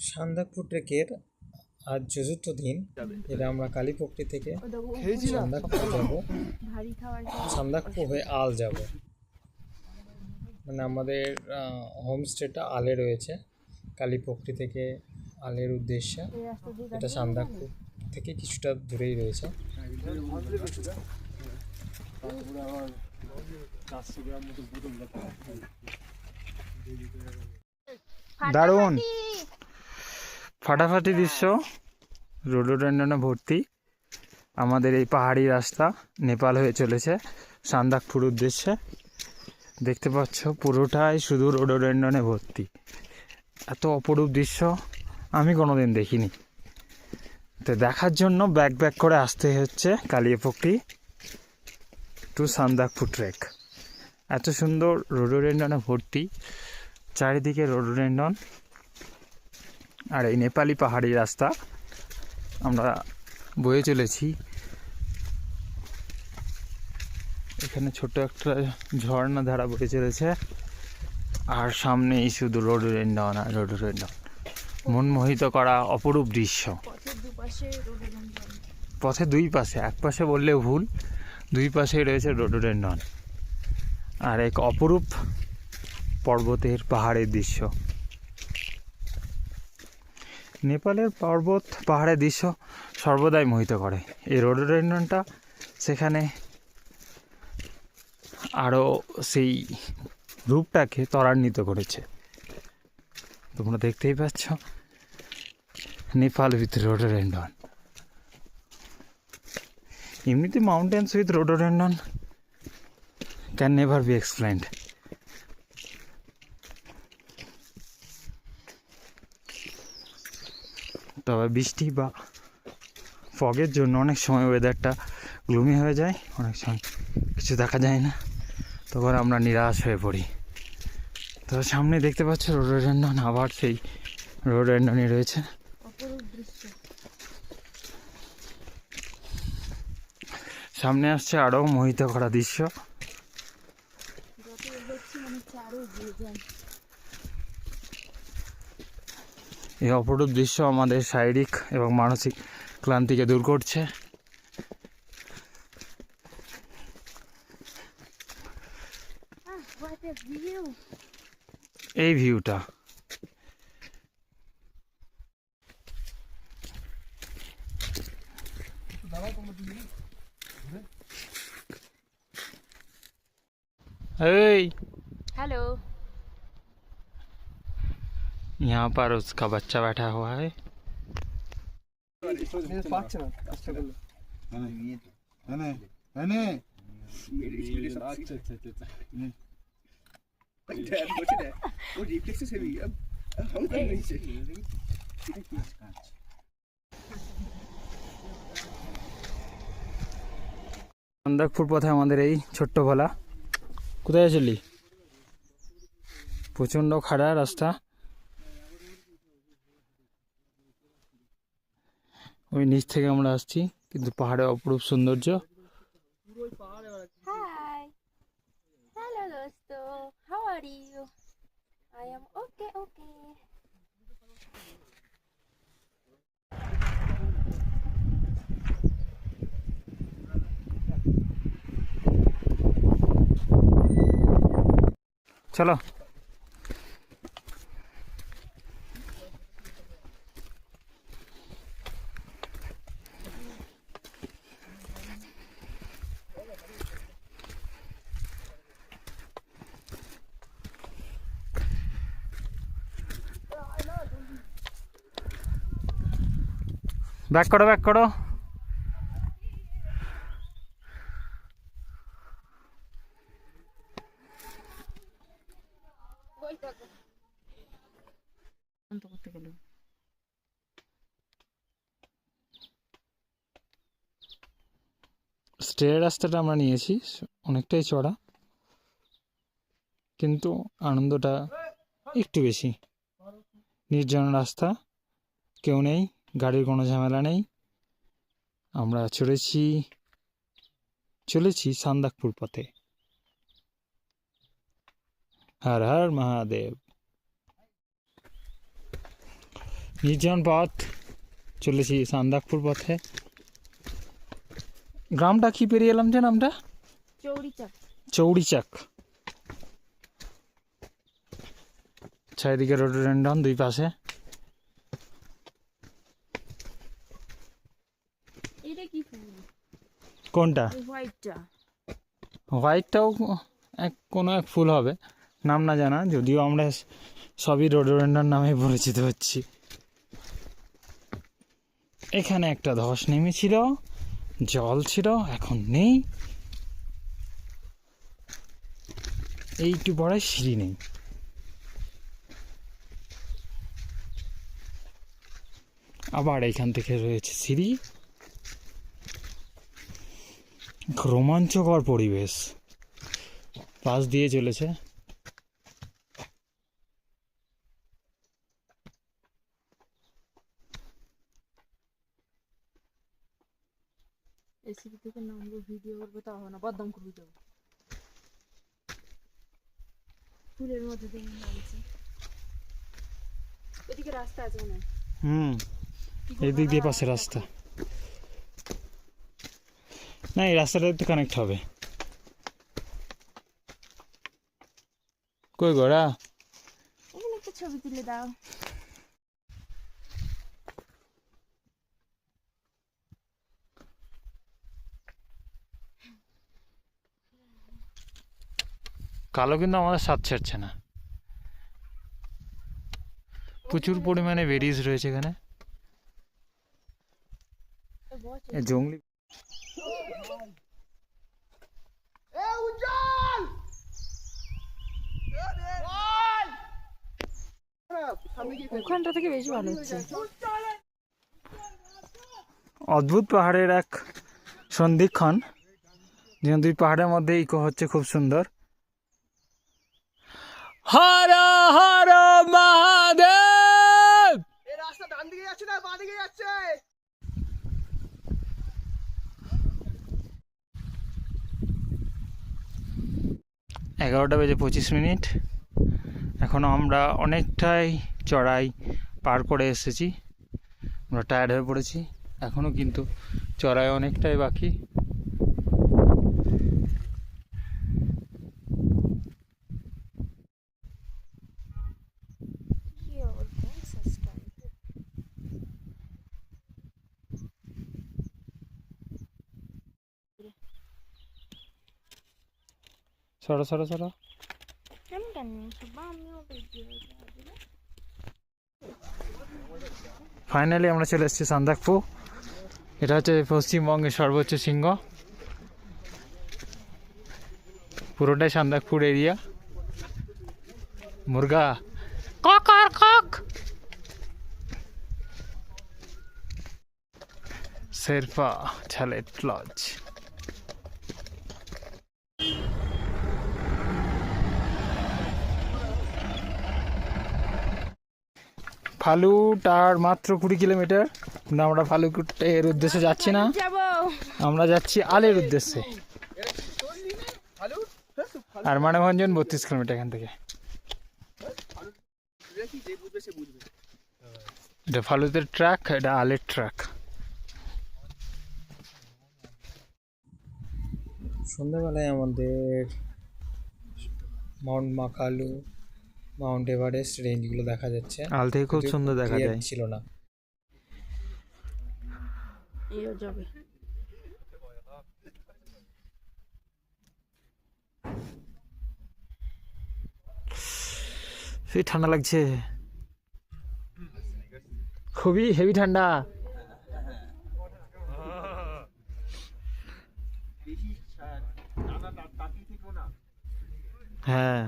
সান্দাকফু ট্রেকের আজ চতুর্থ দিন। এটা আমরা কালীপট্টি থেকে সান্দাকফু যাব, সান্দাকফু হয়ে আল যাব। মানে আমাদের হোমস্টেটা আলে রয়েছে, কালীপট্টি থেকে আলের উদ্দেশ্যে। এটা সান্দাকফু থেকে কিছুটা দূরেই রয়েছে। দারুণ ফাটাফাটি দৃশ্য, রোডোডেন্ড্রনে ভর্তি। আমাদের এই পাহাড়ি রাস্তা নেপাল হয়ে চলেছে সান্দাকফুর উদ্দেশ্যে। দেখতে পাচ্ছ পুরোটাই শুধু রোডোডেন্ড্রনে ভর্তি। এত অপরূপ দৃশ্য আমি কোনোদিন দেখিনি। তো দেখার জন্য ব্যাক করে আসতে হচ্ছে কালিয়াপট্টি টু সান্দাকফু ট্রেক। এত সুন্দর রোডোডেন্ড্রনে ভর্তি, চারিদিকে রোডোডেন্ড্রন আর এই নেপালি পাহাড়ি রাস্তা আমরা বয়ে চলেছি। এখানে ছোট একটা ঝর্ণা ধারা বয়ে চলেছে, আর সামনেই শুধু রোডোডেন্ড্রন আর রোডোডেন্ড্রন। মনমোহিত করা অপরূপ দৃশ্য। পথে দুই পাশে, এক পাশে বললেও ভুল, দুই পাশেই রয়েছে রোডোডেন্ড্রন আর এক অপরূপ পর্বতের পাহাড়ের দৃশ্য। নেপালের পর্বত পাহাড়ের দৃশ্য সর্বদাই মোহিত করে। এই রোডোডেন্ড্রনটা সেখানে আরও সেই রূপটাকে ত্বরান্বিত করেছে। তোমরা দেখতেই পাচ্ছ নেপাল উইথ রোডোডেন্ড্রন। এমনিতে mountains with rhododendron can never be explained. তবে বৃষ্টি বা ফগের জন্য অনেক সময় ওয়েদারটা গ্লুমি হয়ে যায়, অনেক সময় কিছু দেখা যায় না, তখন আমরা নিরাশ হয়ে পড়ি। তো সামনে দেখতে পাচ্ছ রোডোডেন্ড্রন, আবার সেই রোডোডেন্ড্রনই রয়েছে। সামনে আসছে আরও মোহিত করা দৃশ্য। এই অপরূপ দৃশ্য আমাদের শারীরিক এবং মানসিক ক্লান্তিকে দূর করছে। এই ভিউটা हेलो। यहाँ पर उसका बच्चा बैठा हुआ है। সান্দাকফুর পথে আমাদের এই ছোট্ট ভোলা। কোথায় চলি? প্রচণ্ড খাড়া রাস্তা, ওই নিচ থেকে আমরা আসছি, কিন্তু পাহাড়ে অপরূপ সৌন্দর্য। हाय हेलो दोस्तों, how are you? I am okay okay. চলো ব্যাক করো, ব্যাক করো। স্টের রাস্তাটা আমরা নিয়েছি, অনেকটাই চড়া, কিন্তু আনন্দটা একটু বেশি। নির্জন রাস্তা, কেউ নেই, গাড়ির কোনো ঝামেলা নেই। আমরা চলেছি সান্দাকফুর পথে। হর হর মহাদেব। নির্জন পথ, চলেছি সান্দাকপুর পথে। গ্রামটা কি পেরিয়ে এলাম যে নামটা? চৌড়িচাক। চৌড়িচাক। চারিদিকে রোডোডেন্ডন দুই পাশে। এটা কি ফুল? কোনটা? হোয়াইটটা। হোয়াইটটাও কোনো এক ফুল হবে, নাম না জানা, যদিও আমরা সবই রোডোডেন্ডন নামে পরিচিত হচ্ছি। এখানে একটা ধস নেমেছিল, জল ছিল, এখন নেই। এইটু বড় সিঁড়ি নেই। আবার এখান থেকে রয়েছে সিঁড়ি। রোমাঞ্চকর পরিবেশ পাশ দিয়ে চলেছে। এই সিঁড়ি থেকে নামবো, ভিডিও করবো, তাও হবে না, বদনাম করবি তো। ফুলের মধ্যে দিয়ে নামছি। এদিকে রাস্তা আছে মনে হয়। এই দিক দিয়ে পাশে রাস্তা। না, এই রাস্তাটা তো কানেক্ট হবে। কই গোড়া? এখানে একটা ছবি তুলে দাও। কালো কিন্তু আমাদের স্বাদ ছাড়ছে না। প্রচুর পরিমাণে বেরিজ রয়েছে এখানে। জঙ্গলি ওখানটা থেকে বেশি ভালো হচ্ছে। অদ্ভুত পাহাড়ের এক সন্ধিক্ষণ, যেন দুই পাহাড়ের মধ্যে ইকো হচ্ছে খুব সুন্দর। হর হর মহাদেব। এই রাস্তা ডান দিকে যাচ্ছে না বাঁ দিকে যাচ্ছে? 11:25। এখনও আমরা অনেকটাই চড়াই পার করে এসেছি। আমরা টায়ার্ড হয়ে পড়েছি, এখনও কিন্তু চড়াই অনেকটাই বাকি। সরো সরো সরো। ফাইনালি আমরা চলে এসেছি সান্দাকফু। এটা হচ্ছে পশ্চিমবঙ্গের সর্বোচ্চ শৃঙ্গ। পুরোটাই সান্দাকপুর এরিয়া। মুরগা কক আর কক। শেরপা ছালেট লজ। ফালুটার মাত্র 20 কিলোমিটার, কিন্তু আমরা ফালুটের উদ্দেশ্যে যাচ্ছি না, আমরা যাচ্ছি আলের উদ্দেশ্যে। আর মানভঞ্জন 32 কিলোমিটার এখান থেকে। এটা ফালুতের ট্রাক, এটা আলের ট্রাক। সন্ধ্যাবেলায় আমাদের মাউন্ট মাকালু, মাউন্ট এভারেস্ট রেঞ্জগুলো দেখা যাচ্ছে। আল থেকে খুব সুন্দর দেখা যায়। ছিল না। যাবে সেই ঠান্ডা লাগছে, খুবই হেভি ঠান্ডা। হ্যাঁ।